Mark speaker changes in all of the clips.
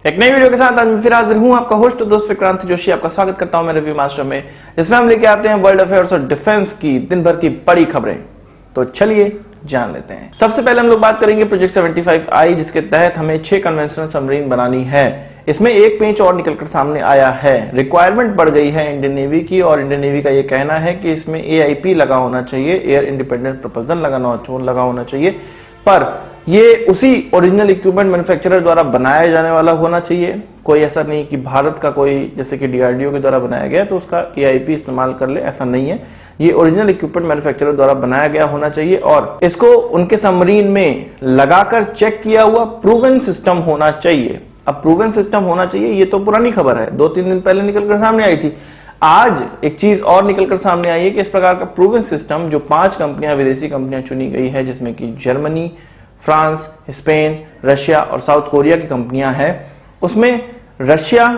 Speaker 1: एक नई वीडियो के साथ आज मैं फिर हाजिर हूं, आपका होस्ट दोस्त विक्रांत जोशी। आपका स्वागत करता हूं मेरे रिव्यू मास्टर में, जिसमें हम लेके आते हैं वर्ल्ड अफेयर्स और डिफेंस की दिन भर की बड़ी खबरें। तो चलिए जान लेते हैं। सबसे पहले हम लोग बात करेंगे प्रोजेक्ट 75I, जिसके तहत हमें 6 कन्वेंशनल सबमरीन बनानी है। इसमें एक पेंच और निकलकर सामने आया है। रिक्वायरमेंट बढ़ गई है इंडियन नेवी की, और इंडियन नेवी का ये कहना है कि इसमें AIP लगा होना चाहिए, एयर इंडिपेंडेंट प्रोपल्सन लगा होना चाहिए, पर ये उसी ओरिजिनल इक्विपमेंट मैन्युफैक्चरर द्वारा बनाया जाने वाला होना चाहिए। कोई ऐसा नहीं कि भारत का कोई, जैसे कि DRDO के द्वारा बनाया गया तो उसका AIP इस्तेमाल कर ले, ऐसा नहीं है। ये ओरिजिनल इक्विपमेंट मैन्युफैक्चरर द्वारा बनाया गया होना चाहिए और इसको उनके सबमरीन में लगाकर चेक किया हुआ प्रूवन सिस्टम होना चाहिए। अब प्रूवन सिस्टम होना चाहिए, ये तो पुरानी खबर है, 2-3 दिन पहले निकलकर सामने आई थी। आज एक चीज और निकलकर सामने आई है कि इस प्रकार का प्रूवन सिस्टम जो 5 कंपनियां, विदेशी कंपनियां चुनी गई है, जिसमें कि जर्मनी, फ्रांस, स्पेन, रशिया और साउथ कोरिया की कंपनियां हैं, उसमें रशिया,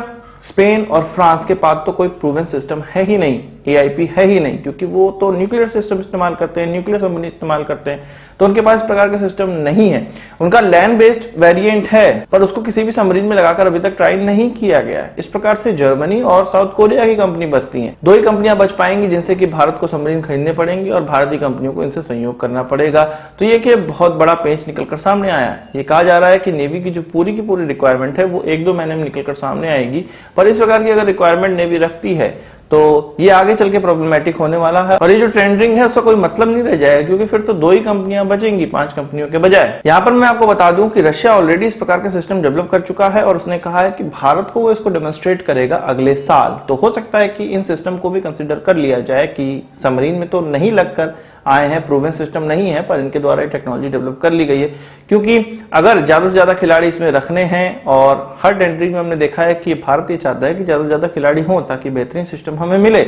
Speaker 1: स्पेन और फ्रांस के पास तो कोई प्रूवन सिस्टम है ही नहीं, AIP है ही नहीं, क्योंकि वो तो न्यूक्लियर सिस्टम इस्तेमाल करते हैं, न्यूक्लियर सबमरीन इस्तेमाल करते हैं, तो उनके पास इस प्रकार का सिस्टम नहीं है। उनका लैंड बेस्ड वेरिएंट है, पर उसको किसी भी सबमरीन में लगाकर अभी तक ट्राई नहीं किया गया है। इस प्रकार से जर्मनी और साउथ कोरिया की कंपनी बचती हैं। 2 ही कंपनियां बच पाएंगी जिनसे कि भारत को सबमरीन खरीदने पड़ेंगे और भारतीय कंपनियों को इनसे सहयोग करना पड़ेगा। तो ये कि बहुत बड़ा पेंच निकलकर सामने आया है। ये कहा जा रहा है कि नेवी की जो पूरी की पूरी रिक्वायरमेंट है वो 1-2 महीने में निकलकर सामने आएगी, पर इस प्रकार की अगर रिक्वायरमेंट नेवी रखती है तो ये आगे चल के प्रॉब्लमेटिक होने वाला है, और ये जो ट्रेंडिंग है उसका कोई मतलब नहीं रह जाएगा, क्योंकि फिर तो 2 ही कंपनियां बचेंगी 5 कंपनियों के बजाय। यहाँ पर मैं आपको बता दूं कि रशिया ऑलरेडी इस प्रकार का सिस्टम डेवलप कर चुका है और उसने कहा है कि भारत को वो इसको डेमोन्स्ट्रेट करेगा अगले साल। तो हो सकता है कि इन सिस्टम को भी कंसिडर कर लिया जाए कि सबमरीन में तो नहीं लगकर आए हैं, प्रूवन सिस्टम नहीं है, पर इनके द्वारा टेक्नोलॉजी डेवलप कर ली गई है। क्योंकि अगर ज्यादा से ज्यादा खिलाड़ी इसमें रखने हैं, और हर टेंडरी में हमने देखा है कि भारत ये चाहता है कि ज्यादा से ज्यादा खिलाड़ी हों ताकि बेहतरीन सिस्टम हमें मिले,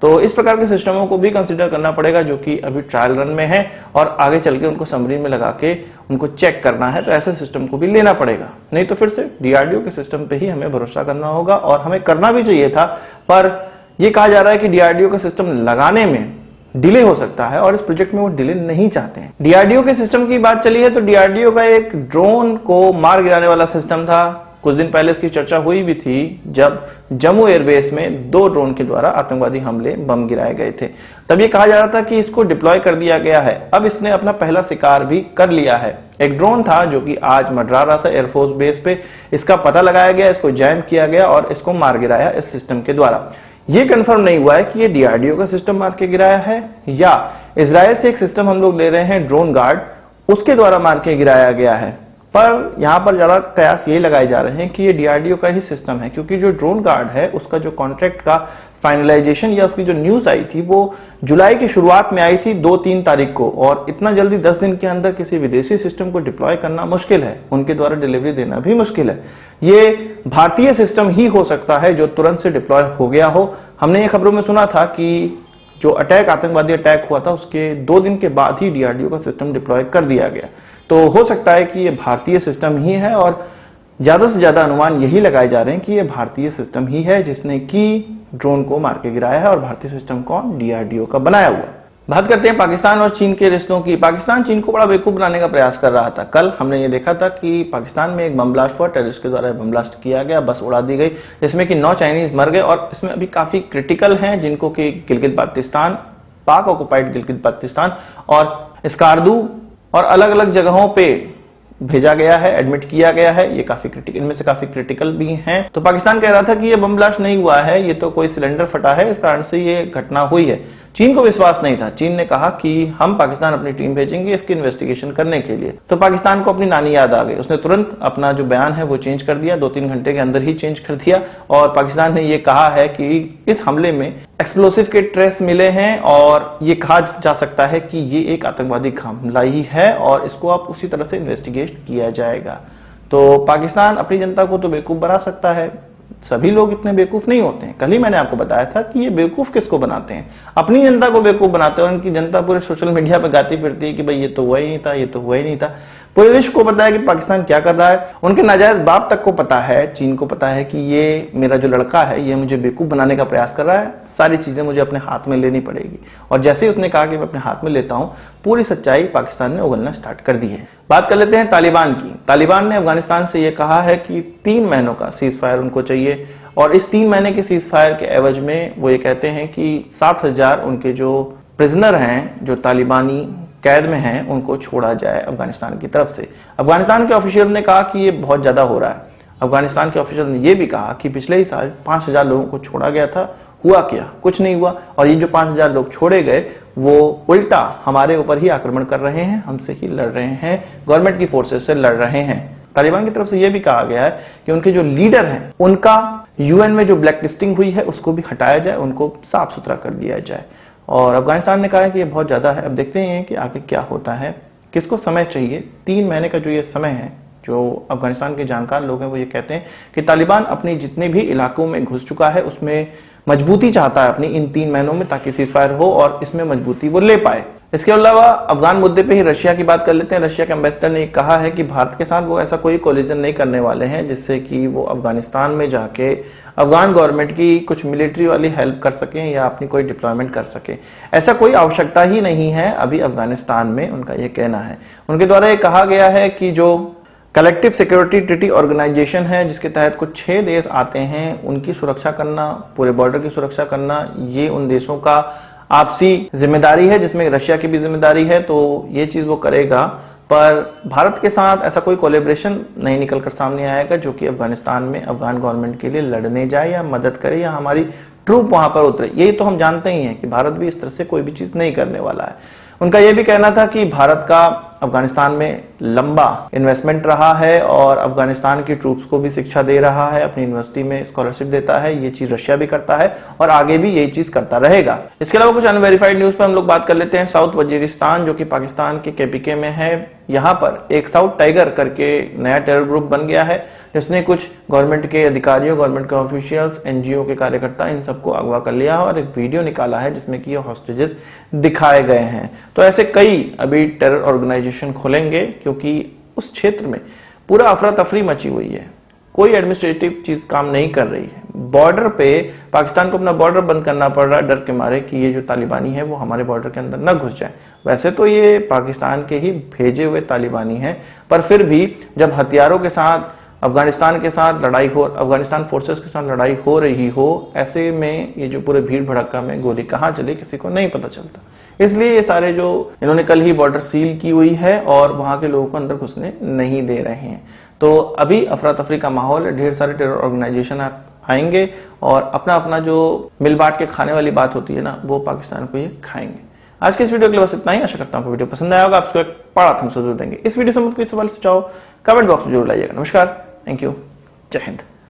Speaker 1: तो इस प्रकार के सिस्टमों को भी कंसीडर करना पड़ेगा, जो कि अभी ट्रायल रन में है और आगे चल के उनको सबमरीन में लगा के उनको चेक करना है। तो ऐसे सिस्टम को भी लेना पड़ेगा, नहीं तो फिर से DRDO के सिस्टम पे ही हमें भरोसा करना होगा, और हमें करना भी चाहिए था। पर यह कहा जा रहा है कि DRDO का सिस्टम लगाने में डिले हो सकता है, और इस प्रोजेक्ट में वो डिले नहीं चाहते हैं। DRDO के सिस्टम की बात चली है तो DRDO का एक ड्रोन को मार गिराने वाला सिस्टम था। कुछ दिन पहले इसकी चर्चा हुई भी थी, जब जम्मू एयरबेस में 2 ड्रोन के द्वारा आतंकवादी हमले, बम गिराए गए थे। तब ये कहा जा रहा था कि इसको डिप्लॉय कर दिया गया है। अब इसने अपना पहला शिकार भी कर लिया है। एक ड्रोन था जो कि आज मंडरा रहा था एयरफोर्स बेस पे, इसका पता लगाया गया, इसको जैम किया गया और इसको मार गिराया इस सिस्टम के द्वारा। ये कंफर्म नहीं हुआ है कि ये DRDO का सिस्टम मार के गिराया है या इजराइल से एक सिस्टम हम लोग ले रहे हैं ड्रोन गार्ड, उसके द्वारा मार के गिराया गया है। पर यहां पर ज्यादा कयास यही लगाए जा रहे हैं कि ये DRDO का ही सिस्टम है, क्योंकि जो ड्रोन गार्ड है उसका जो कॉन्ट्रैक्ट का फाइनलाइजेशन या उसकी जो न्यूज आई थी वो जुलाई की शुरुआत में आई थी, 2-3 तारीख को, और इतना जल्दी 10 दिन के अंदर किसी विदेशी सिस्टम को डिप्लॉय करना मुश्किल है, उनके द्वारा डिलीवरी देना भी मुश्किल है। ये भारतीय सिस्टम ही हो सकता है जो तुरंत से डिप्लॉय हो गया हो। हमने ये खबरों में सुना था कि जो अटैक, आतंकवादी अटैक हुआ था, उसके 2 दिन के बाद ही DRDO का सिस्टम डिप्लॉय कर दिया गया। तो हो सकता है कि ये भारतीय सिस्टम ही है, और ज्यादा से ज्यादा अनुमान यही लगाए जा रहे हैं कि ये भारतीय सिस्टम ही है जिसने कि ड्रोन को मार के गिराया है। और भारतीय सिस्टम कौन? DRDO का बनाया हुआ। बात करते हैं पाकिस्तान और चीन के रिश्तों की। पाकिस्तान चीन को बड़ा बेवकूफ बनाने का प्रयास कर रहा था। कल हमने ये देखा था कि पाकिस्तान में एक बम ब्लास्ट हुआ, टेररिस्ट के द्वारा बम ब्लास्ट किया गया, बस उड़ा दी गई, जिसमें कि 9 चाइनीज मर गए, और इसमें अभी काफी क्रिटिकल हैं, जिनको कि गिलगित बाल्टिस्तान, पाक ऑक्युपाइड गिलगित बाल्टिस्तान और स्कार्दू और अलग अलग जगहों पे भेजा गया है, एडमिट किया गया है। ये काफी क्रिटिकल, इनमें से काफी क्रिटिकल भी हैं। तो पाकिस्तान कह रहा था कि ये बम ब्लास्ट नहीं हुआ है, ये तो कोई सिलेंडर फटा है, इस कारण से ये घटना हुई है। चीन को विश्वास नहीं था। चीन ने कहा कि हम पाकिस्तान अपनी टीम भेजेंगे इसकी इन्वेस्टिगेशन करने के लिए। तो पाकिस्तान को अपनी नानी याद आ गई, उसने तुरंत अपना जो बयान है वो चेंज कर दिया, 2-3 घंटे के अंदर ही चेंज कर दिया, और पाकिस्तान ने ये कहा है कि इस हमले में एक्सप्लोसिव के ट्रेस मिले हैं, और ये कहा जा सकता है कि ये एक आतंकवादी हमला ही है, और इसको आप उसी तरह से इन्वेस्टिगेट किया जाएगा। तो पाकिस्तान अपनी जनता को तो बेवकूफ बना सकता है, सभी लोग इतने बेवकूफ नहीं होते हैं। कल ही मैंने आपको बताया था कि ये बेवकूफ किसको बनाते हैं? अपनी जनता को बेवकूफ बनाते हैं, और उनकी जनता पूरे सोशल मीडिया पे गाती फिरती है कि भाई ये तो हुआ ही नहीं था, ये तो हुआ ही नहीं था। पूरे विश्व को पता है कि पाकिस्तान क्या कर रहा है। उनके नाजायज बाप तक को पता है, चीन को पता है कि ये मेरा जो लड़का है ये मुझे बेवकूफ बनाने का प्रयास कर रहा है, सारी चीजें मुझे अपने हाथ में लेनी पड़ेगी। और जैसे ही उसने कहा कि मैं अपने हाथ में लेता हूं, पूरी सच्चाई पाकिस्तान ने उगलना स्टार्ट कर दी है। बात कर लेते हैं तालिबान की। तालिबान ने अफगानिस्तान से यह कहा है कि 3 महीनों का सीज फायर उनको चाहिए, और इस 3 महीने के सीज फायर के एवज में वो ये कहते हैं कि 7,000 उनके जो प्रिजनर हैं, जो तालिबानी कैद में हैं, उनको छोड़ा जाए अफगानिस्तान की तरफ से। अफगानिस्तान के ऑफिशियल ने कहा कि ये बहुत ज्यादा हो रहा है। अफगानिस्तान के ऑफिशियल ने यह भी कहा कि पिछले ही साल 5,000 लोगों को छोड़ा गया था, हुआ क्या? कुछ नहीं हुआ। और ये जो 5,000 लोग छोड़े गए वो उल्टा हमारे ऊपर ही आक्रमण कर रहे हैं, हमसे ही लड़ रहे हैं, गवर्नमेंट की फोर्सेस से लड़ रहे हैं। तालिबान की तरफ से यह भी कहा गया है कि उनके जो लीडर हैं उनका यूएन में जो ब्लैक लिस्टिंग हुई है उसको भी हटाया जाए, उनको साफ सुथरा कर दिया जाए। और अफगानिस्तान ने कहा है कि ये बहुत ज्यादा है। अब देखते हैं कि आगे क्या होता है, किसको समय चाहिए। 3 महीने का जो ये समय है, जो अफगानिस्तान के जानकार लोग हैं वो ये कहते हैं कि तालिबान अपने जितने भी इलाकों में घुस चुका है उसमें मजबूती चाहता है अपनी इन 3 महीनों में, ताकि सीज फायर हो और इसमें मजबूती वो ले पाए। इसके अलावा अफगान मुद्दे पे ही रशिया की बात कर लेते हैं। रशिया के एम्बेसडर ने कहा है कि भारत के साथ वो ऐसा कोई कोलिजन नहीं करने वाले हैं जिससे कि वो अफगानिस्तान में जाके अफगान गवर्नमेंट की कुछ मिलिट्री वाली हेल्प कर सकें या अपनी कोई डिप्लॉयमेंट कर सके। ऐसा कोई आवश्यकता ही नहीं है अभी अफगानिस्तान में, उनका ये कहना है। उनके द्वारा ये कहा गया है कि जो कलेक्टिव सिक्योरिटी ट्रीटी ऑर्गेनाइजेशन है जिसके तहत कुछ 6 देश आते हैं, उनकी सुरक्षा करना, पूरे बॉर्डर की सुरक्षा करना, ये उन देशों का आपसी जिम्मेदारी है, जिसमें रशिया की भी जिम्मेदारी है। तो ये चीज वो करेगा, पर भारत के साथ ऐसा कोई कोलैबोरेशन नहीं निकलकर सामने आएगा जो कि अफगानिस्तान में अफगान गवर्नमेंट के लिए लड़ने जाए या मदद करे या हमारी ट्रूप वहां पर उतरे। यही तो हम जानते ही हैं कि भारत भी इस तरह से कोई भी चीज नहीं करने वाला है। उनका यह भी कहना था कि भारत का अफगानिस्तान में लंबा इन्वेस्टमेंट रहा है और अफगानिस्तान की ट्रूप्स को भी शिक्षा दे रहा है, अपनी यूनिवर्सिटी में स्कॉलरशिप देता है। ये चीज रशिया भी करता है और आगे भी यही चीज करता रहेगा। इसके अलावा कुछ अनवेरिफाइड न्यूज पर हम लोग बात कर लेते हैं। साउथ वजीरिस्तान जो कि पाकिस्तान के केपीके में है, यहाँ पर एक साउथ टाइगर करके नया टेरर ग्रुप बन गया है जिसने कुछ गवर्नमेंट के अधिकारियों, गवर्नमेंट के ऑफिशियल्स, एनजीओ के कार्यकर्ता, इन सबको अगवा कर लिया और एक वीडियो निकाला है जिसमें कि ये हॉस्टेजेस दिखाए गए हैं। तो ऐसे कई अभी टेरर ऑर्गेनाइजेशन खुलेंगे क्योंकि उस क्षेत्र में पूरा अफरा तफरी मची हुई है, कोई एडमिनिस्ट्रेटिव चीज काम नहीं कर रही है। बॉर्डर पे पाकिस्तान को अपना बॉर्डर बंद करना पड़ रहा है डर के मारे कि ये जो तालिबानी है वो हमारे बॉर्डर के अंदर न घुस जाए। वैसे तो ये पाकिस्तान के ही भेजे हुए तालिबानी हैं, पर फिर भी जब हथियारों के साथ अफगानिस्तान के साथ लड़ाई हो, अफगानिस्तान फोर्सेस के साथ लड़ाई हो रही हो, ऐसे में ये जो पूरे भीड़ भड़का में गोली कहाँ चली किसी को नहीं पता चलता। इसलिए ये सारे जो इन्होंने कल ही बॉर्डर सील की हुई है और वहां के लोगों को अंदर घुसने नहीं दे रहे हैं। तो अभी अफरा तफरी का माहौल है, ढेर सारे टेरर ऑर्गेनाइजेशन आएंगे और अपना अपना जो मिल बांट के खाने वाली बात होती है ना, वो पाकिस्तान को ये खाएंगे। आज के इस वीडियो के लिए बस इतना ही। आशा करता हूँ वीडियो पसंद आया होगा। आपको एक बड़ा थम्स अप जरूर देंगे। इस वीडियो से मुझे कोई सवाल सुझाव कमेंट बॉक्स में जरूर लाइएगा। नमस्कार, थैंक यू, जय हिंद।